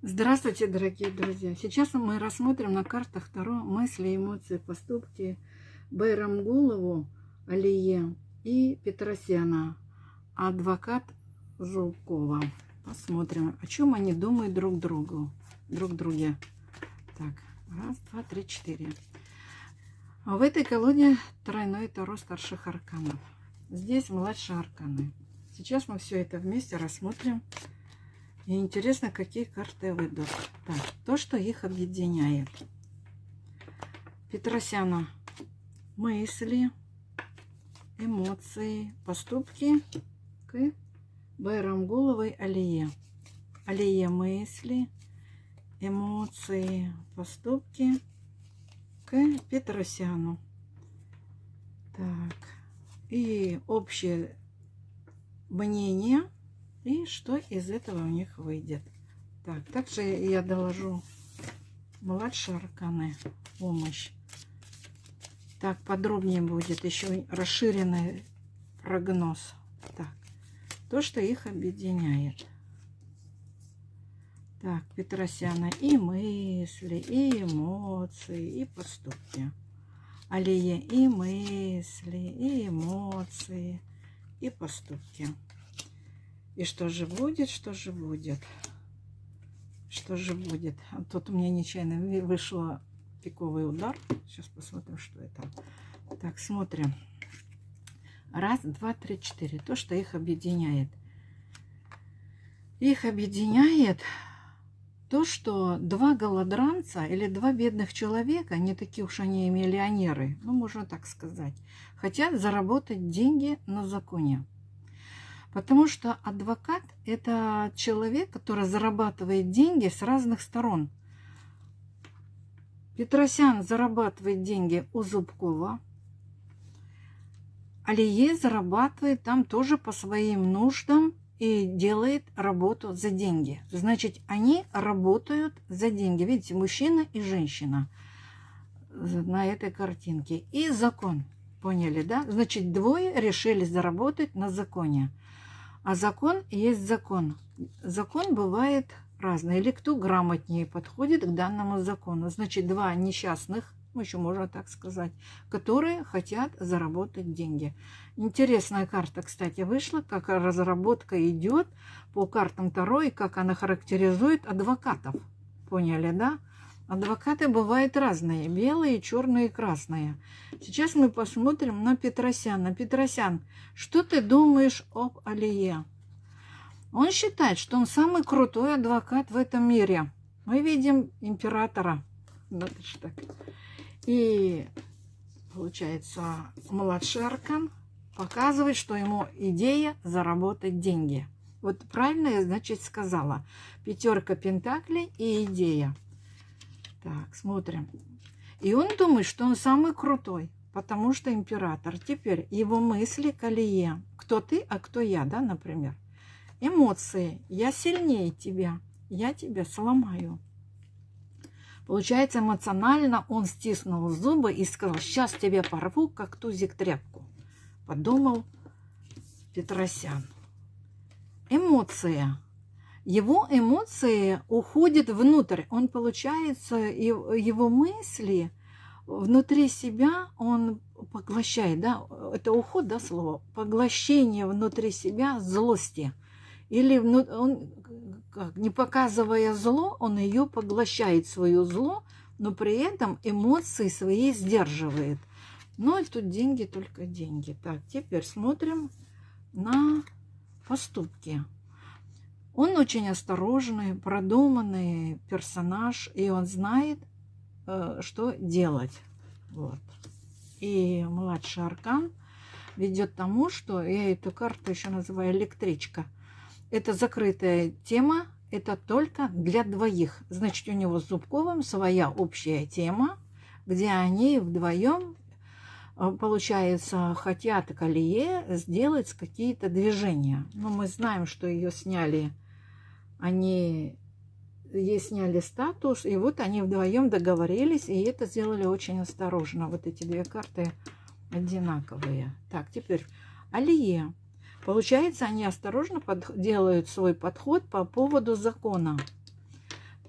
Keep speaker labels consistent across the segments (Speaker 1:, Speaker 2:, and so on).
Speaker 1: Здравствуйте, дорогие друзья! Сейчас мы рассмотрим на картах Таро мысли, эмоции, поступки Байрамгулову Алие и Петросяна, адвокат Жулкова. Посмотрим, о чем они думают друг друге. Так, раз, два, три, четыре. В этой колоде тройной Таро старших арканов. Здесь младшие арканы. Сейчас мы все это вместе рассмотрим. И интересно, какие карты выйдут. Так, то, что их объединяет. Петросяна. Мысли, эмоции, поступки к Байрамгуловой Алие. Алие мысли, эмоции, поступки к Петросяну. Так, и общее мнение. И что из этого у них выйдет. Так, также я доложу младшие арканы, помощь. Так, подробнее будет еще расширенный прогноз. Так, то, что их объединяет. Так, Петросяна. И мысли, и эмоции, и поступки. Алие. И мысли, и эмоции, и поступки. И что же будет, что же будет? Что же будет? Тут у меня нечаянно вышло пиковый удар. Сейчас посмотрим, что это. Так, смотрим. Раз, два, три, четыре. То, что их объединяет. Их объединяет то, что два голодранца или два бедных человека, не такие уж они и миллионеры, ну, можно так сказать, хотят заработать деньги на законе. Потому что адвокат – это человек, который зарабатывает деньги с разных сторон. Петросян зарабатывает деньги у Зубкова. Алие зарабатывает там тоже по своим нуждам и делает работу за деньги. Значит, они работают за деньги. Видите, мужчина и женщина на этой картинке. И закон. Поняли, да? Значит, двое решили заработать на законе. А закон есть закон. Закон бывает разный. Или кто грамотнее подходит к данному закону. Значит, два несчастных, еще можно так сказать, которые хотят заработать деньги. Интересная карта, кстати, вышла, как разработка идет по картам Таро и как она характеризует адвокатов. Поняли, да? Адвокаты бывают разные. Белые, черные, красные. Сейчас мы посмотрим на Петросяна. Петросян, что ты думаешь об Алие? Он считает, что он самый крутой адвокат в этом мире. Мы видим императора. И получается, младший аркан показывает, что ему идея заработать деньги. Вот правильно я, значит, сказала. Пятерка пентаклей и идея. Так, смотрим. И он думает, что он самый крутой, потому что император. Теперь его мысли к Алие. Кто ты, а кто я, да, например. Эмоции. Я сильнее тебя. Я тебя сломаю. Получается, эмоционально он стиснул зубы и сказал, сейчас тебя порву, как тузик тряпку. Подумал Петросян. Эмоция. Его эмоции уходят внутрь. Он, получается, его мысли внутри себя он поглощает. Да? Это уход, да, слово? Поглощение внутри себя злости. Или он, не показывая зло, он ее поглощает, свое зло, но при этом эмоции свои сдерживает. Ну и тут деньги, только деньги. Так, теперь смотрим на поступки. Он очень осторожный, продуманный персонаж, и он знает, что делать. Вот. И младший аркан ведет к тому, что я эту карту еще называю электричка. Это закрытая тема, это только для двоих. Значит, у него с Зубковым своя общая тема, где они вдвоем, получается, хотят к Алие сделать какие-то движения. Но мы знаем, что ее сняли. Они ей сняли статус, и вот они вдвоем договорились, и это сделали очень осторожно. Вот эти две карты одинаковые. Так, теперь Алие. Получается, они осторожно делают свой подход по поводу закона.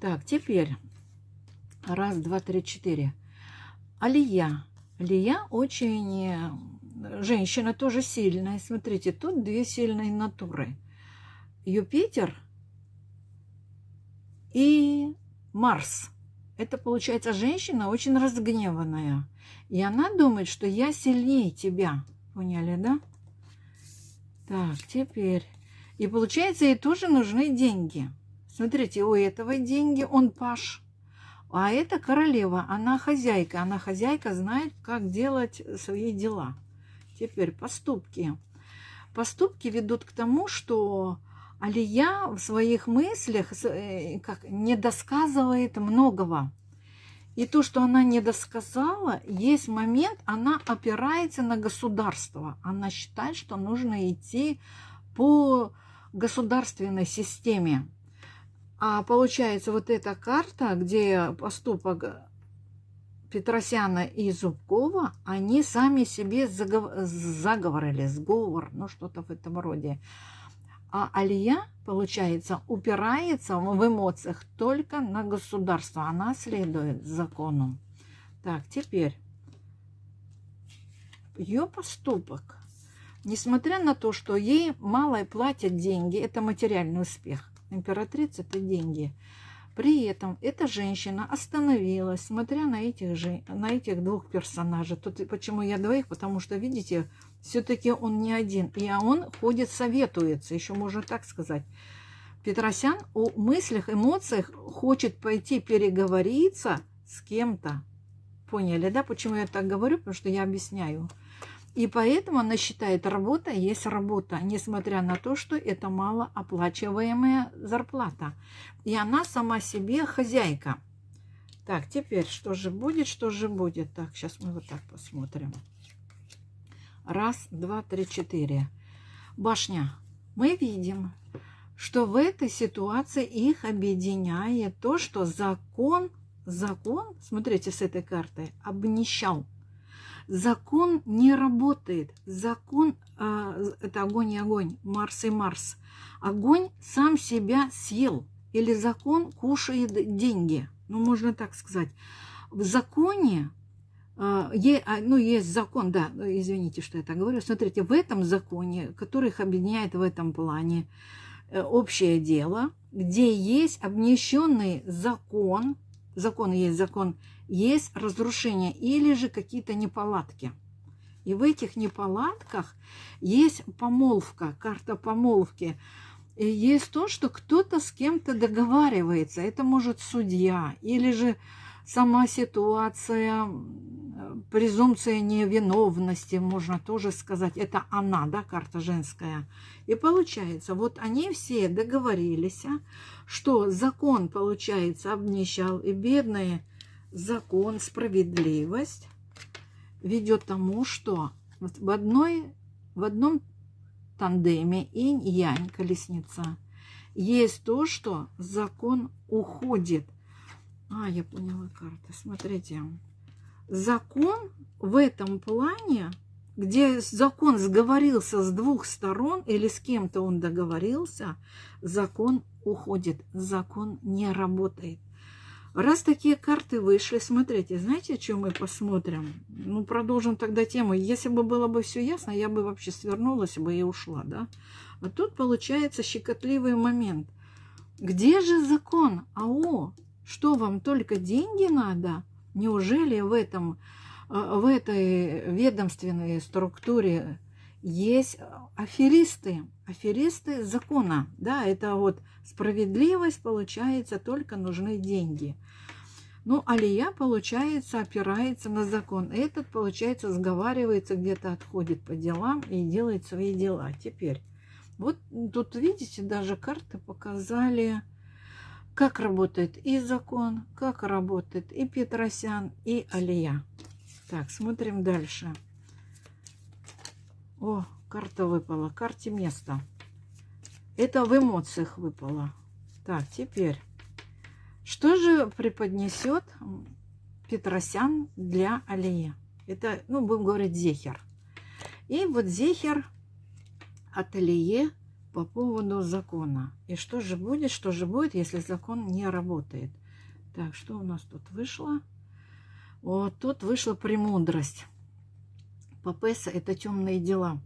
Speaker 1: Так, теперь. Раз, два, три, четыре. Алия. Алия очень... Женщина тоже сильная. Смотрите, тут две сильные натуры. Юпитер и Марс. Это получается женщина очень разгневанная. И она думает, что я сильнее тебя. Поняли, да? Так, теперь. И получается, ей тоже нужны деньги. Смотрите, у этого деньги, он паш. А это королева, она хозяйка. Она хозяйка, знает, как делать свои дела. Теперь поступки. Поступки ведут к тому, что Алия в своих мыслях как, не досказывает многого. И то, что она не досказала, есть момент, она опирается на государство. Она считает, что нужно идти по государственной системе. А получается, вот эта карта, где поступок Петросяна и Зубкова, они сами себе заговор или сговор, ну что-то в этом роде. А Алия, получается, упирается в эмоциях только на государство. Она следует закону. Так, теперь ее поступок. Несмотря на то, что ей мало платят деньги, это материальный успех. Императрица – это деньги. При этом эта женщина остановилась, смотря на этих двух персонажей. Тут почему я двоих? Потому что, видите, все-таки он не один. И он ходит, советуется, еще можно так сказать. Петросян о мыслях, эмоциях хочет пойти переговориться с кем-то. Поняли, да? Почему я так говорю? Потому что я объясняю. И поэтому она считает, работа есть работа, несмотря на то, что это малооплачиваемая зарплата. И она сама себе хозяйка. Так, теперь что же будет, что же будет? Так, сейчас мы вот так посмотрим. Раз, два, три, четыре. Башня. Мы видим, что в этой ситуации их объединяет то, что закон, смотрите, с этой картой, обнищал. Закон не работает. Закон, это огонь и огонь, Марс и Марс. Огонь сам себя съел. Или закон кушает деньги. Ну, можно так сказать. В законе, есть закон, да, извините, что я так говорю. Смотрите, в этом законе, который их объединяет в этом плане, общее дело, где есть обнищенный закон, есть закон, есть разрушение или же какие-то неполадки. И в этих неполадках есть помолвка, карта помолвки. И есть то, что кто-то с кем-то договаривается. Это может судья или же сама ситуация, презумпция невиновности, можно тоже сказать. Это она, да, карта женская. И получается, вот они все договорились, что закон, получается, обнищал, и бедные закон, справедливость ведет к тому, что в одном тандеме инь-янь, колесница, есть то, что закон уходит. Я поняла карта. Смотрите. Закон в этом плане, где закон сговорился с двух сторон или с кем-то он договорился, закон уходит, закон не работает. Раз такие карты вышли, смотрите, знаете, что мы посмотрим? Ну, продолжим тогда тему. Если бы было бы все ясно, я бы вообще свернулась бы и ушла, да? А тут получается щекотливый момент. Где же закон? Что вам только деньги надо? Неужели в этой ведомственной структуре есть аферисты закона? Да, это вот справедливость, получается, только нужны деньги. Ну, Алия, получается, опирается на закон. Этот, получается, сговаривается, где-то отходит по делам и делает свои дела. Теперь, вот тут, видите, даже карты показали, как работает и закон, как работает и Петросян, и Алия. Так, смотрим дальше. Карта выпала. Карте место. Это в эмоциях выпало. Так, теперь. Что же преподнесет Петросян для Алии? Это, будем говорить, зехер. И вот зехер от Алии по поводу закона. И что же будет, если закон не работает? Так, что у нас тут вышло? Вот тут вышла премудрость. Папесса – это темные дела.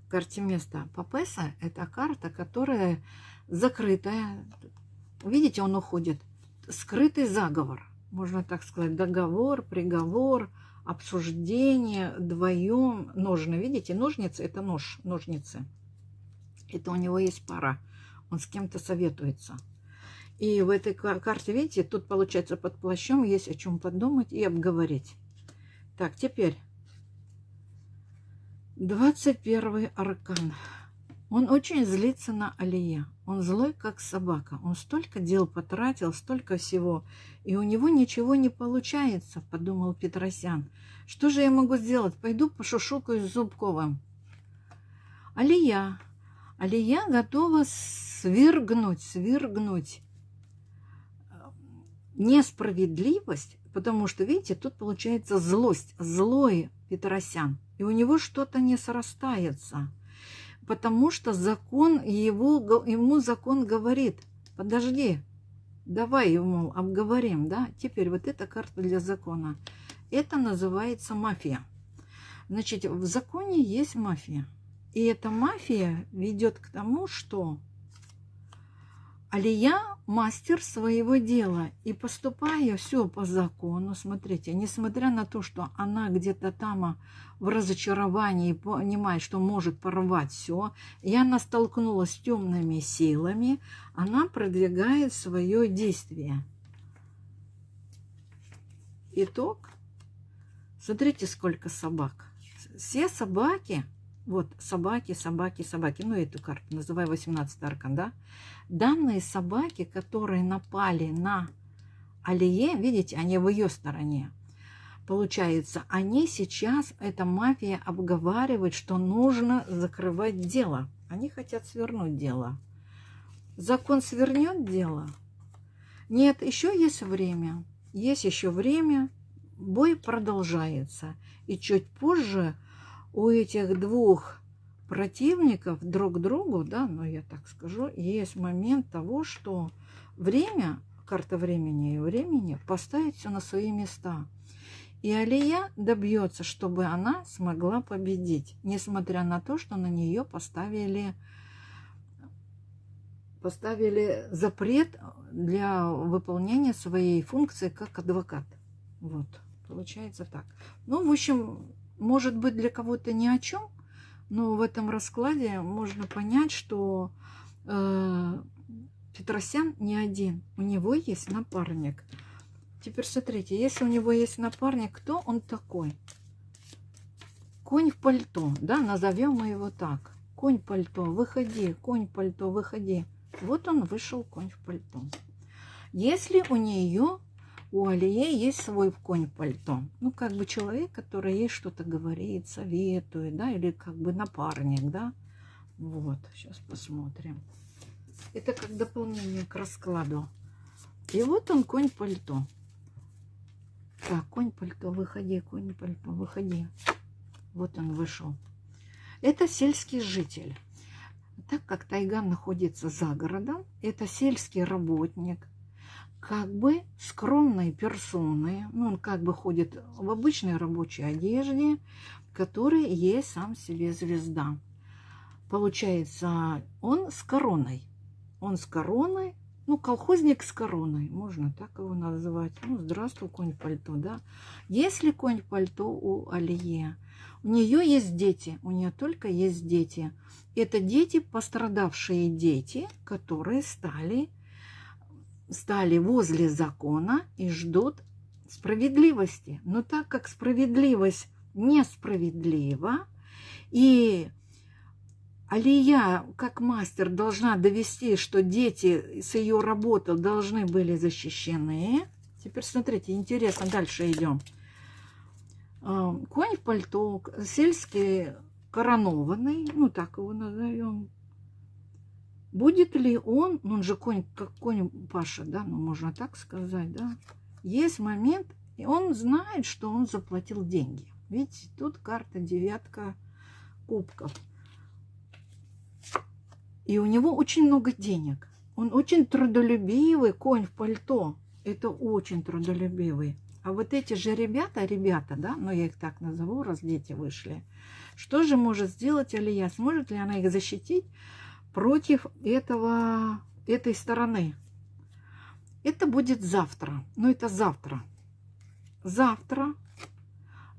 Speaker 1: В карте места. Папесса – это карта, которая закрытая. Видите, он уходит. Скрытый заговор. Можно так сказать. Договор, приговор, обсуждение вдвоем. Ножны. Видите, ножницы – это нож, ножницы. Это у него есть пара. Он с кем-то советуется. И в этой карте, видите, тут получается под плащом есть о чем подумать и обговорить. Так, теперь 21 аркан. Он очень злится на Алие. Он злой, как собака. Он столько дел потратил, столько всего. И у него ничего не получается, подумал Петросян. Что же я могу сделать? Пойду пошушукаюсь с Зубковым. Алия готова свергнуть несправедливость, потому что, видите, тут получается злость, злой Петросян. И у него что-то не срастается, потому что ему закон говорит: подожди, давай ему обговорим, да? Теперь вот эта карта для закона. Это называется мафия. Значит, в законе есть мафия. И эта мафия ведет к тому, что Алия мастер своего дела. И поступая все по закону, смотрите, несмотря на то, что она где-то там в разочаровании понимает, что может порвать все, и она столкнулась с темными силами, она продвигает свое действие. Итог. Смотрите, сколько собак. Все собаки... Вот, собаки. Ну, эту карту называю 18 аркан, да? Данные собаки, которые напали на Алие, видите, они в ее стороне. Получается, они сейчас, эта мафия обговаривает, что нужно закрывать дело. Они хотят свернуть дело. Закон свернет дело? Нет, еще есть время. Есть еще время. Бой продолжается. И чуть позже... У этих двух противников друг другу, да, ну я так скажу, есть момент того, что время, карта времени поставит все на свои места. И Алия добьется, чтобы она смогла победить, несмотря на то, что на нее поставили запрет для выполнения своей функции как адвокат. Вот, получается так. Ну, в общем... Может быть, для кого-то ни о чем, но в этом раскладе можно понять, что Петросян не один. У него есть напарник. Теперь смотрите, если у него есть напарник, кто он такой? Конь в пальто, да, назовем мы его так. Конь в пальто, выходи, конь в пальто, выходи. Вот он вышел, конь в пальто. Если у Алие есть свой конь в пальто. Ну, как бы человек, который ей что-то говорит, советует, да, или как бы напарник, да. Вот, сейчас посмотрим. Это как дополнение к раскладу. И вот он, конь в пальто. Так, конь в пальто, выходи, конь в пальто, выходи. Вот он вышел. Это сельский житель. Так как тайга находится за городом, это сельский работник, как бы скромной персоны, ну, он как бы ходит в обычной рабочей одежде, который есть сам себе звезда. Получается, он с короной. Он с короной, ну, колхозник с короной, можно так его называть. Ну, здравствуй, конь в пальто, да. Если конь в пальто у Алие, у нее есть дети, у нее только есть дети. Это дети, пострадавшие дети, которые стали возле закона и ждут справедливости. Но так как справедливость несправедлива, и Алия, как мастер, должна довести, что дети с ее работы должны были защищены. Теперь смотрите, интересно, дальше идем. Конь в пальто, сельский коронованный, ну так его назовем. Будет ли он же конь, как конь Паша, да, ну можно так сказать, да. Есть момент, и он знает, что он заплатил деньги. Видите, тут карта девятка кубков. И у него очень много денег. Он очень трудолюбивый конь в пальто. Это очень трудолюбивый. А вот эти же ребята, да, ну я их так назову, раз дети вышли, что же может сделать Алия? Сможет ли она их защитить против этой стороны? Это будет завтра. Но это завтра.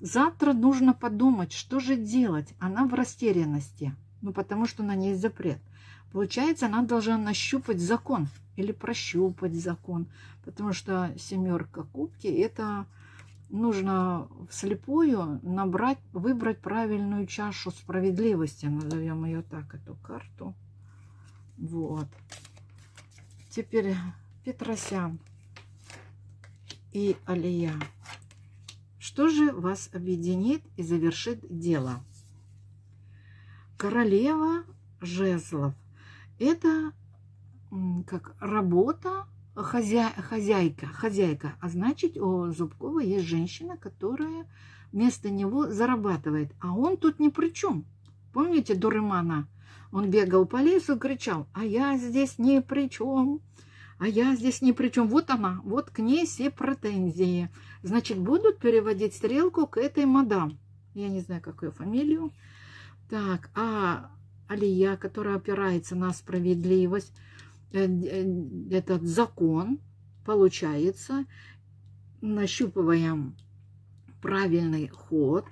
Speaker 1: Завтра нужно подумать, что же делать. Она в растерянности. Ну, потому что на ней есть запрет. Получается, она должна нащупать закон или прощупать закон. Потому что 7 кубки, это нужно вслепую выбрать правильную чашу справедливости. Назовем ее так, эту карту. Вот. Теперь Петросян и Алия. Что же вас объединит и завершит дело? Королева жезлов. Это как работа, хозяйка. А значит, у Зубкова есть женщина, которая вместо него зарабатывает. А он тут ни при чем. Помните Дуремана? Он бегал по лесу и кричал: а я здесь ни при чем. А я здесь ни при чем. Вот она, вот к ней все претензии. Значит, будут переводить стрелку к этой мадам. Я не знаю, какую фамилию. Так, а Алия, которая опирается на справедливость, этот закон, получается, нащупываем правильный ход.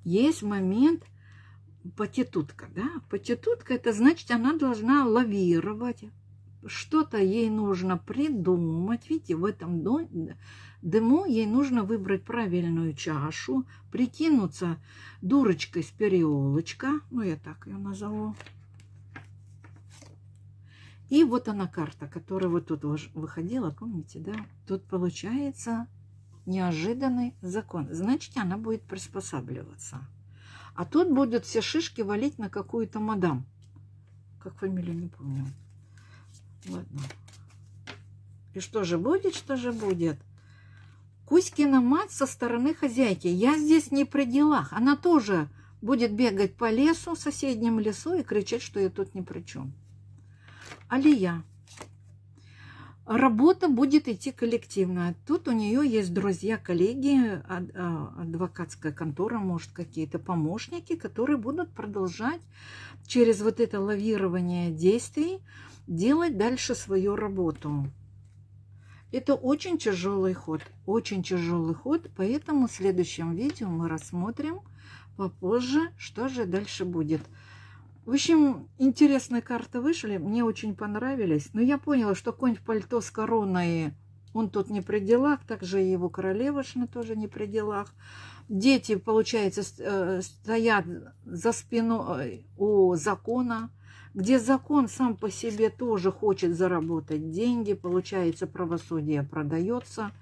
Speaker 1: Есть момент патитутка, да? Патитутка, это значит, она должна лавировать. Что-то ей нужно придумать. Видите, в этом дыму ей нужно выбрать правильную чашу, прикинуться дурочкой с переулочка. Ну, я так ее назову. И вот она карта, которая вот тут выходила, помните, да? Тут получается неожиданный закон. Значит, она будет приспосабливаться. А тут будут все шишки валить на какую-то мадам. Как фамилию, не помню. Ладно. И что же будет, что же будет? Кузькина мать со стороны хозяйки. Я здесь не при делах. Она тоже будет бегать по лесу, соседнему лесу, и кричать, что я тут ни при чем. Алия. Работа будет идти коллективно. Тут у нее есть друзья, коллеги, адвокатская контора, может, какие-то помощники, которые будут продолжать через вот это лавирование действий делать дальше свою работу. Это очень тяжелый ход, поэтому в следующем видео мы рассмотрим попозже, что же дальше будет. В общем, интересные карты вышли, мне очень понравились. Но я поняла, что конь в пальто с короной, он тут не при делах, также и его королевишна тоже не при делах. Дети, получается, стоят за спиной у закона, где закон сам по себе тоже хочет заработать деньги, получается, правосудие продается.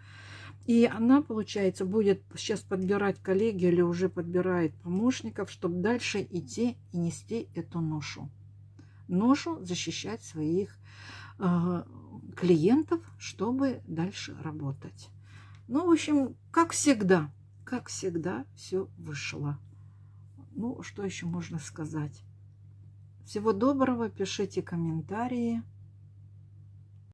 Speaker 1: И она, получается, будет сейчас подбирать коллеги или уже подбирает помощников, чтобы дальше идти и нести эту ношу. Ношу защищать своих клиентов, чтобы дальше работать. Ну, в общем, как всегда все вышло. Ну, что еще можно сказать? Всего доброго, пишите комментарии.